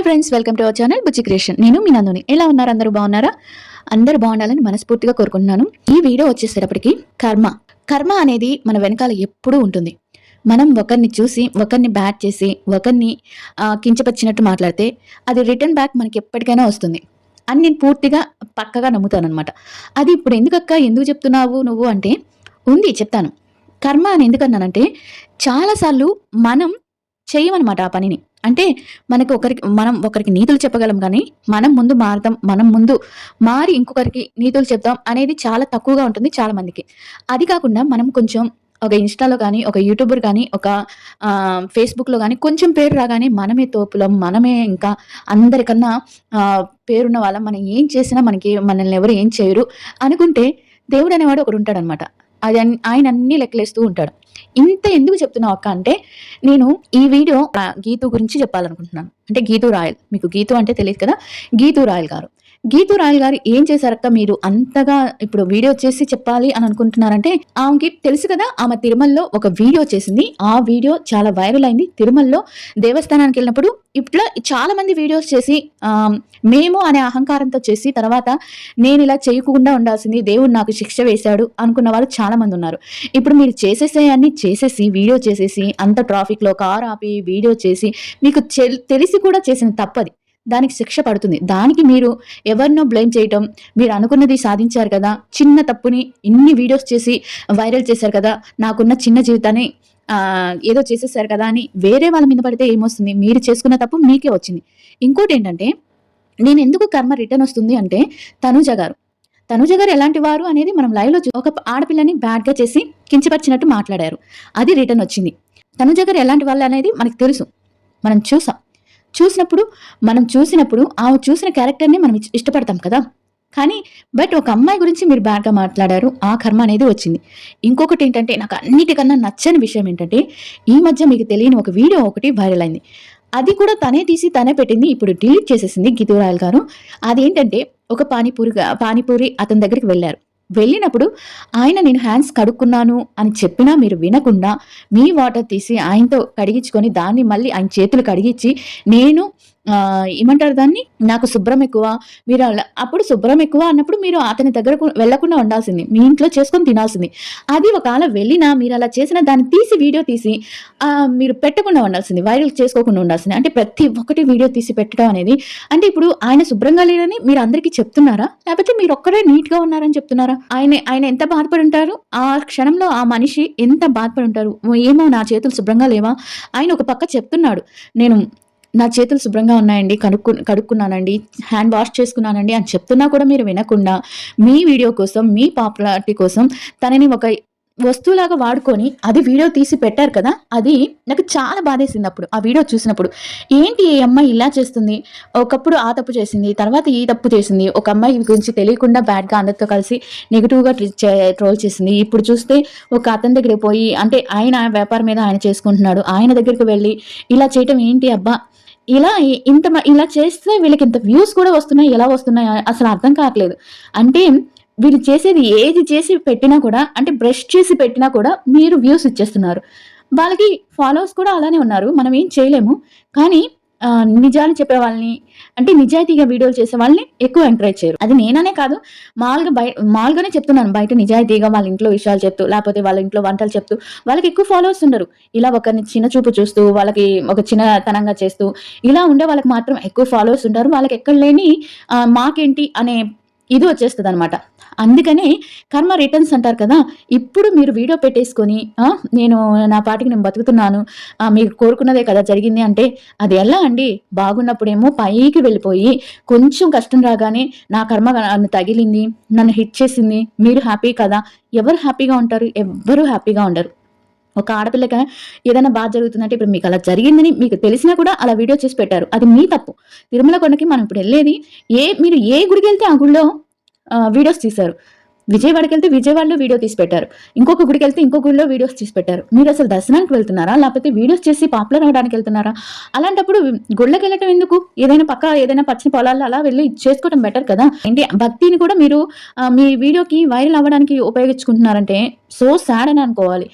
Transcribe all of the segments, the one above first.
Friends, welcome to our channel Bujji creation. నేను మీ నందుని. ఎలా ఉన్నారు? అందరూ బాగున్నారా? అందరూ బాగుండాలని మనస్ఫూర్తిగా కోరుకుంటున్నాను. ఈ వీడియో వచ్చేసేటప్పటికి కర్మ అనేది మన వెనకాల ఎప్పుడూ ఉంటుంది. మనం ఒకరిని చూసి ఒకరిని బ్యాట్ చేసి ఒకరిని కించపరిచినట్టు మాట్లాడితే అది రిటర్న్ బ్యాక్ మనకి ఎప్పటికైనా వస్తుంది అని నేను పూర్తిగా పక్కగా నమ్ముతానమాట. అది ఇప్పుడు ఎందుకు చెప్తున్నావు నువ్వు అంటే ఉంది, చెప్తాను. కర్మ అని ఎందుకన్నానంటే చాలాసార్లు మనం చేయమన్నమాట ఆ పనిని. అంటే మనం ఒకరికి నీతులు చెప్పగలం, కానీ మనం ముందు మారదాం, మనం ముందు మారి ఇంకొకరికి నీతులు చెప్దాం అనేది చాలా తక్కువగా ఉంటుంది చాలా మందికి. అది కాకుండా మనం కొంచెం ఒక ఇన్స్టాలో కానీ, ఒక యూట్యూబర్ కానీ, ఒక ఫేస్బుక్లో కానీ కొంచెం పేరు రాగానే మనమే తోపులం, మనమే ఇంకా అందరికన్నా పేరున్న వాళ్ళం, మనం ఏం చేసినా మనల్ని ఎవరు ఏం చేయరు అనుకుంటే దేవుడు అనేవాడు ఒకడు ఉంటాడనమాట. ఆయన అన్ని లెక్కలేస్తూ ఉంటాడు. ఇంత ఎందుకు చెప్తున్నావు అక్క అంటే, నేను ఈ వీడియో గీతు గురించి చెప్పాలనుకుంటున్నాను. అంటే గీతు రాయల్, మీకు గీతు అంటే తెలియదు కదా, గీతు రాయల్ గారు ఏం చేశారక్క మీరు అంతగా ఇప్పుడు వీడియో చేసి చెప్పాలి అని అనుకుంటున్నారంటే, ఆమెకి తెలుసు కదా, ఆమె తిరుమలలో ఒక వీడియో చేసింది. ఆ వీడియో చాలా వైరల్ అయింది. తిరుమలలో దేవస్థానానికి వెళ్ళినప్పుడు ఇట్లా చాలా మంది వీడియోస్ చేసి మేము అనే అహంకారంతో చేసి తర్వాత నేను ఇలా చేయకుండా ఉండాల్సింది, దేవుడు నాకు శిక్ష వేశాడు అనుకున్న వాళ్ళు చాలా మంది ఉన్నారు. ఇప్పుడు మీరు చేసేసి వీడియో చేసేసి అంత ట్రాఫిక్లో కార్ ఆపి వీడియో చేసి మీకు తెలిసి కూడా చేసిన తప్పది, దానికి శిక్ష పడుతుంది. దానికి మీరు ఎవరినో బ్లేమ్ చేయటం, మీరు అనుకున్నది సాధించారు కదా, చిన్న తప్పుని ఇన్ని వీడియోస్ చేసి వైరల్ చేశారు కదా, నాకున్న చిన్న జీవితాన్ని ఏదో చేసేసారు కదా అని వేరే వాళ్ళ మీద పడితే ఏమొస్తుంది? మీరు చేసుకున్న తప్పు మీకే వచ్చింది. ఇంకోటి ఏంటంటే, నేను ఎందుకు కర్మ రిటర్న్ వస్తుంది అంటే, తనుజ గారు ఎలాంటి వారు అనేది మనం లైవ్లో ఒక ఆడపిల్లని బ్యాడ్గా చేసి కించపరిచినట్టు మాట్లాడారు, అది రిటర్న్ వచ్చింది. తనుజ గారు ఎలాంటి వాళ్ళు అనేది మనకు తెలుసు, మనం చూసినప్పుడు ఆమె చూసిన క్యారెక్టర్ని మనం ఇష్టపడతాం కదా. కానీ ఒక అమ్మాయి గురించి మీరు బ్యాడ్గా మాట్లాడారు, ఆ కర్మ అనేది వచ్చింది. ఇంకొకటి ఏంటంటే, నాకు అన్నిటికన్నా నచ్చని విషయం ఏంటంటే, ఈ మధ్య మీకు తెలియని ఒక వీడియో ఒకటి వైరల్ అయింది. అది కూడా తనే తీసి తనే పెట్టింది, ఇప్పుడు డిలీట్ చేసేసింది గీతూ రాయల్ గారు. అదేంటంటే, ఒక పానీపూరి అతని దగ్గరికి వెళ్ళినప్పుడు ఆయన నేను హ్యాండ్స్ కడుక్కున్నాను అని చెప్పినా మీరు వినకుండా మీ వాటర్ తీసి ఆయనతో కడిగించుకొని దాన్ని మళ్ళీ ఆయన చేతులు కడిగించి, నేను ఏమంటారు దాన్ని, నాకు శుభ్రం ఎక్కువ, మీరు అప్పుడు శుభ్రం ఎక్కువ అన్నప్పుడు మీరు అతని దగ్గరకు వెళ్లకుండా ఉండాల్సింది, మీ ఇంట్లో చేసుకొని తినాల్సింది. అది ఒకవేళ వెళ్ళినా మీరు అలా చేసిన దాన్ని తీసి వీడియో తీసి మీరు పెట్టకుండా ఉండాల్సింది, వైరల్ చేసుకోకుండా ఉండాల్సింది. అంటే ప్రతి ఒక్కటి వీడియో తీసి పెట్టడం అనేది అంటే, ఇప్పుడు ఆయన శుభ్రంగా లేదని మీరు అందరికీ చెప్తున్నారా, లేకపోతే మీరు ఒక్కరే నీట్ గా ఉన్నారని చెప్తున్నారా? ఆయన ఎంత బాధపడి ఉంటారు ఆ క్షణంలో, ఆ మనిషి ఎంత బాధపడి ఉంటారు. ఏమో నా చేతులు శుభ్రంగా లేవా, ఆయన ఒక పక్క చెప్తున్నాడు, నేను నా చేతులు శుభ్రంగా ఉన్నాయండి, కడుక్కున్నానండి, హ్యాండ్ వాష్ చేసుకున్నానండి అని చెప్తున్నా కూడా మీరు వినకుండా మీ వీడియో కోసం, మీ పాపులారిటీ కోసం తనని ఒక వస్తువులాగా వాడుకొని అది వీడియో తీసి పెట్టారు కదా. అది నాకు చాలా బాధేసింది అప్పుడు ఆ వీడియో చూసినప్పుడు. ఏంటి ఈ అమ్మాయి ఇలా చేస్తుంది, ఒకప్పుడు ఆ తప్పు చేసింది, తర్వాత ఈ తప్పు చేసింది, ఒక అమ్మాయి గురించి తెలియకుండా బ్యాడ్గా అందరితో కలిసి నెగిటివ్గా ట్రోల్ చేసింది. ఇప్పుడు చూస్తే ఒక అతని దగ్గరికి పోయి, అంటే ఆయన వ్యాపారం మీద ఆయన చేసుకుంటున్నాడు, ఆయన దగ్గరికి వెళ్ళి ఇలా చేయటం ఏంటి అబ్బా, ఇలా చేస్తే వీళ్ళకి ఇంత వ్యూస్ కూడా వస్తున్నాయి, ఎలా వస్తున్నాయి అసలు అర్థం కావట్లేదు. అంటే వీళ్ళు చేసేది ఏది చేసి పెట్టినా కూడా, అంటే బ్రష్ చేసి పెట్టినా కూడా మీరు వ్యూస్ ఇచ్చేస్తున్నారు. వాళ్ళకి ఫాలోవర్స్ కూడా అలానే ఉన్నారు, మనం ఏం చేయలేము. కానీ నిజాలు చెప్పే వాళ్ళని, అంటే నిజాయితీగా వీడియోలు చేసే వాళ్ళని ఎక్కువ ఎంకరేజ్ చేయరు. అది నేననే కాదు, మామూలుగానే చెప్తున్నాను. బయట నిజాయితీగా వాళ్ళ ఇంట్లో విషయాలు చెప్తూ, లేకపోతే వాళ్ళ ఇంట్లో వంటలు చెప్తూ వాళ్ళకి ఎక్కువ ఫాలోవర్స్ ఉండరు. ఇలా ఒకరిని చిన్న చూపు చూస్తూ, వాళ్ళకి ఒక చిన్నతనంగా చేస్తూ ఇలా ఉండే వాళ్ళకి మాత్రం ఎక్కువ ఫాలోవర్స్ ఉంటారు. వాళ్ళకి ఎక్కడ లేని మాకేంటి అనే ఇది వచ్చేస్తుంది అనమాట. అందుకనే కర్మ రిటర్న్స్ అంటారు కదా. ఇప్పుడు మీరు వీడియో పెట్టేసుకొని నేను నా పాటికి నేను బతుకుతున్నాను, మీరు కోరుకున్నదే కదా జరిగింది అంటే, అది ఎలా అండి? బాగున్నప్పుడేమో పైకి వెళ్ళిపోయి కొంచెం కష్టం రాగానే నా కర్మ నన్ను తగిలింది, నన్ను హిట్ చేసింది, మీరు హ్యాపీ కదా. ఎవరు హ్యాపీగా ఉంటారు? ఎవ్వరూ హ్యాపీగా ఉండరు. ఒక ఆడపిల్లగా ఏదైనా బాధ జరుగుతుందంటే, ఇప్పుడు మీకు అలా జరిగిందని మీకు తెలిసినా కూడా అలా వీడియో చేసి పెట్టారు, అది మీ తప్పు. తిరుమల కొండకి మనం ఇప్పుడు వెళ్ళేది, మీరు ఏ గుడికి వెళ్తే ఆ గుడిలో వీడియోస్ తీశారు. విజయవాడకి వెళ్తే విజయవాడలో వీడియో తీసి పెట్టారు, ఇంకొక గుడికి వెళ్తే ఇంకో గుడిలో వీడియోస్ తీసి పెట్టారు. మీరు అసలు దర్శనానికి వెళ్తున్నారా, లేకపోతే వీడియోస్ చేసి పాపులర్ అవ్వడానికి వెళ్తున్నారా? అలాంటప్పుడు గుళ్ళకి వెళ్ళటం ఎందుకు? ఏదైనా పచ్చని పొలాల్లో అలా వెళ్ళి చేసుకోవడం బెటర్ కదా. ఏంటి, భక్తిని కూడా మీరు మీ వీడియోకి వైరల్ అవ్వడానికి ఉపయోగించుకుంటున్నారంటే సో సాడ్ అని అనుకోవాలి.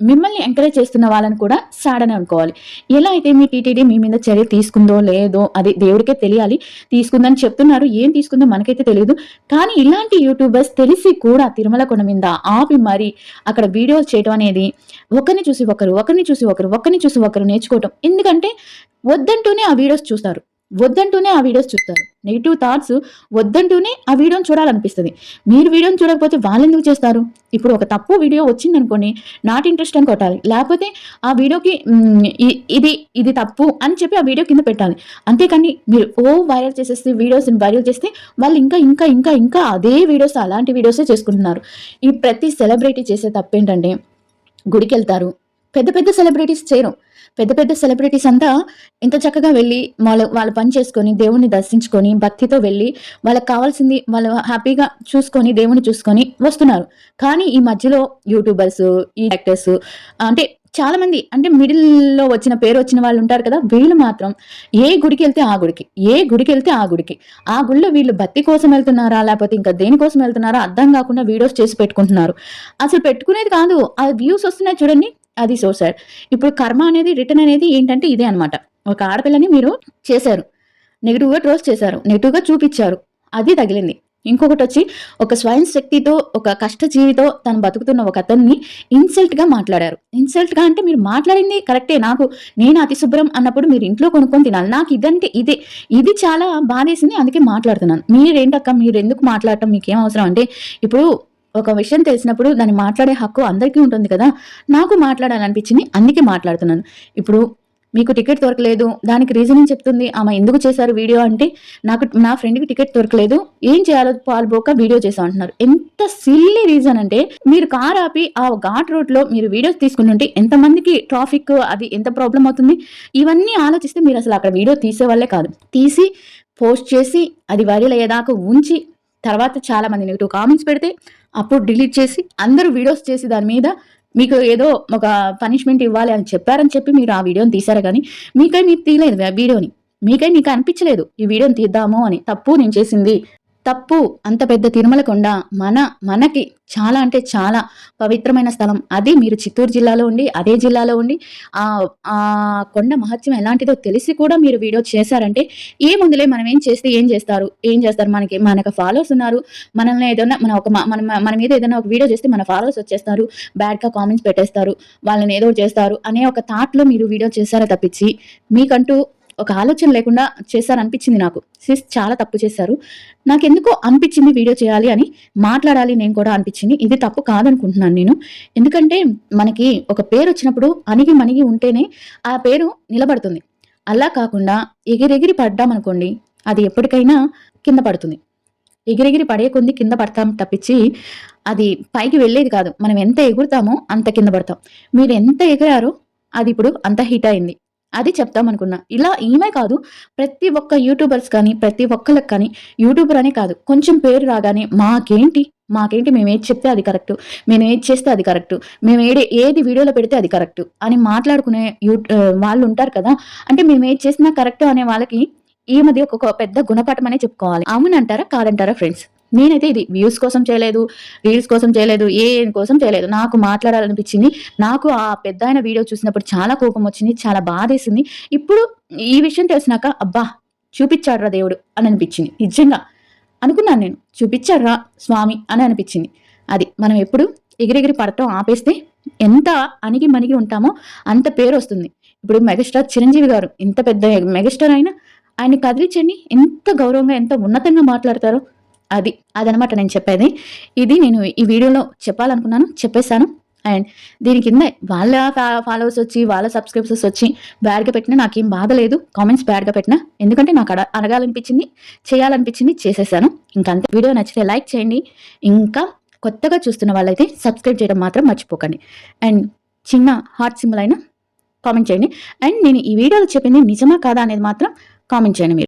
మిమ్మల్ని ఎంకరేజ్ చేస్తున్న వాళ్ళని కూడా సాడ్ అని అనుకోవాలి. ఎలా అయితే మీ టీటీడీ మీ మీద చర్య తీసుకుందో లేదో అది దేవుడికే తెలియాలి. తీసుకుందని చెప్తున్నారు. ఏం తీసుకుందో మనకైతే తెలీదు. కానీ ఇలాంటి యూట్యూబర్స్ తెలిసి కూడా తిరుమల కొండ మీద ఆపి మరి అక్కడ వీడియోస్ చేయడం అనేది ఒకరిని చూసి ఒకరు, ఒకరిని చూసి ఒకరు, ఒకరిని చూసి ఒకరు నేర్చుకోవటం. ఎందుకంటే వద్దంటూనే ఆ వీడియోస్ చూస్తారు. వద్దంటూనే ఆ వీడియోస్ చూస్తారు. నెగిటివ్ థాట్స్ వద్దంటూనే ఆ వీడియోని చూడాలనిపిస్తుంది. మీరు వీడియోని చూడకపోతే వాళ్ళెందుకు చేస్తారు? ఇప్పుడు ఒక తప్పు వీడియో వచ్చిందనుకోండి, నాట్ ఇంట్రెస్ట్ అని కొట్టాలి. లేకపోతే ఆ వీడియోకి ఇది ఇది తప్పు అని చెప్పి ఆ వీడియో కింద పెట్టాలి. అంతేకాని మీరు వైరల్ చేసేస్తే వీడియోస్ని వైరల్ చేస్తే వాళ్ళు ఇంకా ఇంకా ఇంకా ఇంకా అదే వీడియోస్ అలాంటి వీడియోసే చేసుకుంటున్నారు. ఈ ప్రతి సెలబ్రిటీ చేసే తప్పేంటంటే గుడికెళ్తారు. పెద్ద పెద్ద సెలబ్రిటీస్ చేయరు. పెద్ద పెద్ద సెలబ్రిటీస్ అంతా ఎంత చక్కగా వెళ్ళి వాళ్ళ పని చేసుకొని, దేవుణ్ణి దర్శించుకొని, భక్తితో వెళ్ళి, వాళ్ళకి కావాల్సింది వాళ్ళు హ్యాపీగా చూసుకొని, దేవుణ్ణి చూసుకొని వస్తున్నారు. కానీ ఈ మధ్యలో యూట్యూబర్స్, ఈ యాక్టర్స్ అంటే చాలా మంది అంటే మిడిల్‌లో వచ్చిన పేరు వచ్చిన వాళ్ళు ఉంటారు కదా! వీళ్ళు మాత్రం ఏ గుడికెళ్తే ఆ గుడికి, ఏ గుడికెళ్తే ఆ గుడికి. ఆ గుడిలో వీళ్ళు భక్తి కోసం వెళ్తున్నారా? లేపోతే ఇంకా దేనికోసం వెళ్తున్నారా? అర్థం గాకుండా వీడియోస్ చేసి పెట్టుకుంటున్నారు. అసలు పెట్టుకునేది కాదు. ఆ వ్యూస్ వస్తున్నాయి చూడండి. అది సో సాడ్. ఇప్పుడు కర్మ అనేది రిటర్న్ అనేది ఏంటంటే ఇదే అనమాట. ఒక ఆడపిల్లని మీరు చేశారు. నెగెటివ్‌గా ట్రోల్స్ చేశారు. నెగెటివ్‌గా చూపిచ్చారు. అది తగిలింది. ఇంకొకటొచ్చి ఒక స్వయం శక్తితో, ఒక కష్టజీవితో తను బతుకుతున్న ఒక అతన్ని ఇన్సల్ట్‌గా మాట్లాడారు. ఇన్సల్ట్‌గా అంటే మీరు మాట్లాడింది కరెక్టే. నేను అతి శుభ్రం అన్నప్పుడు మీరు ఇంట్లో కొనుక్కొని తినాలి. నాకు ఇదంటే ఇదే. ఇది చాలా బాధేసింది. అందుకే మాట్లాడుతున్నాను. మీరేంటక్క మీరెందుకు మాట్లాడటం మీకేం అవసరం అంటే ఇప్పుడు ఒక విషయం తెలిసినప్పుడు దాన్ని మాట్లాడే హక్కు అందరికీ ఉంటుంది కదా! నాకు మాట్లాడాలనిపించింది. అందుకే మాట్లాడుతున్నాను. ఇప్పుడు మీకు టికెట్ దొరకలేదు. దానికి రీజనింగ్ చెప్తుంది. ఆమె ఎందుకు చేశారు వీడియో అంటే, నా ఫ్రెండ్‌కి టికెట్ దొరకలేదు. ఏం చేయాలో పాలుపోక వీడియో చేశా అంటున్నారు. ఎంత సిల్లీ రీజన్ అంటే, మీరు కార్ ఆపి ఆ ఘాట్ రోడ్‌లో మీరు వీడియోస్ తీసుకుంటుంటే ఎంతమందికి ట్రాఫిక్ అది ఎంత ప్రాబ్లమ్ అవుతుంది? ఇవన్నీ ఆలోచిస్తే మీరసలు అక్కడ వీడియో తీసేవాళ్ళే కాదు. తీసి పోస్ట్ చేసి అది వైరల్ అయ్యేదాకా ఉంచి తర్వాత చాలా మంది నెగెటివ్ కామెంట్స్ పెడితే అప్పుడు డిలీట్ చేసి అందరూ వీడియోస్ చేసి దాని మీద మీకు ఏదో ఒక పనిష్మెంట్ ఇవ్వాలి అని చెప్పారని చెప్పి మీరు ఆ వీడియోని తీశారు గానీ మీరు తీయలేదు ఆ వీడియోని. మీకు అనిపించలేదు ఈ వీడియోని తీద్దాము అని. తప్పు నేను చేసింది. తప్పు. అంత పెద్ద తిరుమల కొండ మనకి చాలా అంటే చాలా పవిత్రమైన స్థలం. అది మీరు చిత్తూరు జిల్లాలో ఉండి, అదే జిల్లాలో ఉండి ఆ కొండ మహత్యం ఎలాంటిదో తెలిసి కూడా మీరు వీడియో చేశారంటే ఏముందిలే మనం ఏం చేస్తే ఏం చేస్తారు? మనకు ఫాలోవర్స్ ఉన్నారు. మనల్ని ఏదన్నా మన మీద ఏదైనా ఒక వీడియో చేస్తే మన ఫాలోవర్స్ వచ్చేస్తారు. బ్యాడ్‌గా కామెంట్స్ పెట్టేస్తారు. వాళ్ళని ఏదో చేస్తారు అనే ఒక థాట్‌లో మీరు వీడియో చేశారే తప్పించి మీకంటూ ఒక ఆలోచన లేకుండా చేశారనిపించింది నాకు. చాలా తప్పు చేశారు. నాకెందుకో అనిపించింది వీడియో చేయాలి అని, మాట్లాడాలి నేను కూడా అనిపించింది. ఇది తప్పు కాదనుకుంటున్నాను నేను. ఎందుకంటే మనకి ఒక పేరొచ్చినప్పుడు అణిగి మణిగి ఉంటేనే ఆ పేరు నిలబడుతుంది. అలా కాకుండా ఎగిరెగిరి పడ్డామనుకోండి అది ఎప్పటికైనా కింద పడుతుంది. ఎగిరెగిరి పడే కొద్దీ కింద పడతాం తప్పించి అది పైకి వెళ్ళేది కాదు. మనం ఎంత ఎగురుతామో అంత కింద పడతాం. మీరెంత ఎగిరారో అది ఇప్పుడు అంత హిట్ అయింది. అది చెప్దామనుకున్నా. ఇలా ఈమె కాదు ప్రతి ఒక్క యూట్యూబర్స్ కానీ, ప్రతి ఒక్కళ్ళకి కానీ యూట్యూబర్ అనే కాదు కొంచెం పేరు రాగానే మాకేంటి మేమేది చెప్తే అది కరెక్టు. మేమేది చేస్తే అది కరెక్టు. ఏది వీడియోలో పెడితే అది కరెక్టు అని మాట్లాడుకునే వాళ్ళుంటారు కదా! అంటే మేమేది చేసినా కరెక్టు అనే వాళ్ళకి ఈమెది ఒక పెద్ద గుణపాఠం అనే చెప్పుకోవాలి. అవునంటారా? కాదంటారా ఫ్రెండ్స్? నేనైతే ఇది వ్యూస్ కోసం చేయలేదు, రీల్స్ కోసం చేయలేదు, కోసం చేయలేదు. నాకు మాట్లాడాలనిపించింది. నాకు ఆ పెద్దాయన వీడియో చూసినప్పుడు చాలా కోపం వచ్చింది. చాలా బాధేసింది. ఇప్పుడు ఈ విషయం తెలిసినాక అబ్బా! చూపిచ్చాడురా దేవుడు అని అనిపించింది. నిజంగా అనుకున్నాను నేను. చూపిచ్చాడురా స్వామి అని అనిపించింది. అది మనం ఎప్పుడు ఎగిరెగిరి పడటం ఆపేస్తే ఎంత అణిగి మణిగి ఉంటామో అంత పేరొస్తుంది. ఇప్పుడు మెగాస్టార్ చిరంజీవి గారు ఎంత పెద్ద మెగాస్టార్ అయినా ఆయన్ని కదిలించండి ఎంత గౌరవంగా ఎంత ఉన్నతంగా మాట్లాడతారో అదనమాట నేను చెప్పేది. ఇది నేను ఈ వీడియోలో చెప్పాలనుకున్నాను. చెప్పేసాను. అండ్ దీని కింద వాళ్ళ ఫాలోవర్స్ వచ్చి, వాళ్ళ సబ్స్క్రైబర్స్ వచ్చి బ్యాడ్‌గా పెట్టినా నాకేం బాధ లేదు. కామెంట్స్ బ్యాడ్‌గా పెట్టినా. ఎందుకంటే నాకు అడగాలనిపించింది, చేయాలనిపించింది చేసేసాను. ఇంకంతే. వీడియో నచ్చితే లైక్ చేయండి. ఇంకా కొత్తగా చూస్తున్న వాళ్ళైతే సబ్స్క్రైబ్ చేయడం మాత్రం మర్చిపోకండి. అండ్ చిన్న హార్ట్ సింబల్ అయినా కామెంట్ చేయండి. అండ్ నేను ఈ వీడియోలో చెప్పింది నిజమా కాదా అనేది మాత్రం కామెంట్ చేయండి మీరు.